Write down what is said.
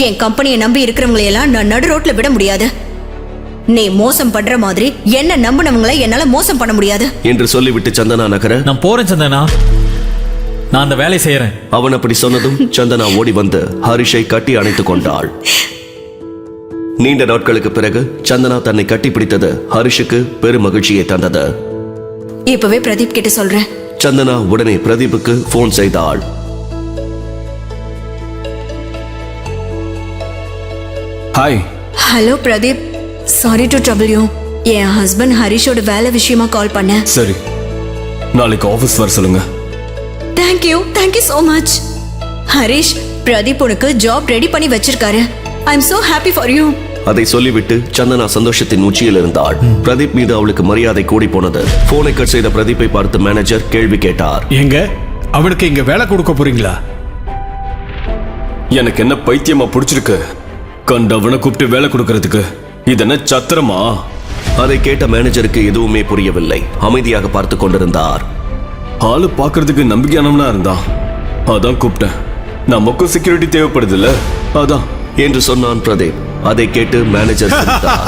என் கம்பெனியை நம்பி இருக்கிறவங்களை எல்லாம் நான் நடு ரோட்ல விட முடியாது. நீ மோசம் பண்ற மாதிரி என்ன நம்பினவங்களை என்னால மோசம் பண்ண முடியாது என்று சொல்லிவிட்டு சந்தனா நகர, நான் போறேன் சந்தனா, நான் அந்த வேலையை செய்யறேன். அவன் அப்படி சொன்னதும் சந்தனா ஓடி வந்து ஹரிஷை கட்டி அணைத்துக் கொண்டாள். நீண்ட நாட்களுக்கு பிறகு சந்தனா தன்னை கட்டிப்பிடித்தது ஹரிஷுக்கு பெரும் மகிழ்ச்சியை தந்தது. இப்பவே பிரதீப் கிட்ட சொல்றேன். சந்தனா உடனே பிரதீப்புக்கு போன் செய்தாள். Hi. Hello Pradeep, sorry to trouble you. என் ஹஸ்பண்ட் ஹரிஷோட வேலை விஷயமா கால் பண்ணேன். சரி, நாளைக்கு ஆபீஸ் வர சொல்லுங்க. Thank you so much. Harish, Pradeep உனக்கு ஜாப் ரெடி பண்ணி வச்சிருக்காரு. I am so happy for you. அதை சொல்லிவிட்டு சந்தனா சந்தோஷத்தின் உச்சியில் இருந்தாள். பிரதீப் மீது அவளுக்கு மரியாதை கூடி போனது. போனை கட் செய்த பிரதீப்பை பார்த்து மேனேஜர் கேள்வி கேட்டார். எங்க அவனுக்கு இங்க வேலை கொடுக்க போறீங்களா? எனக்கு என்ன பைத்தியமா பிடிச்சிருக்கு? கண்டவனை கூப்பிட்டு வேலை கொடுக்கறதுக்கு இது என்ன சத்திரமா? அதை கேட்ட மேனேஜருக்கு எதுவுமே புரியவில்லை. அமைதியாக பார்த்து கொண்டிருந்தார். ஆளு பாக்குறதுக்கு நம்பிக்கையானவனா இருந்தான், அதான் கூப்பிட்டேன். நமக்கும் செக்யூரிட்டி தேவைப்படுது இல்ல, அதான் என்று சொன்னான் பிரதீப். அதை கேட்டு மேனேஜர் சிரித்தார்.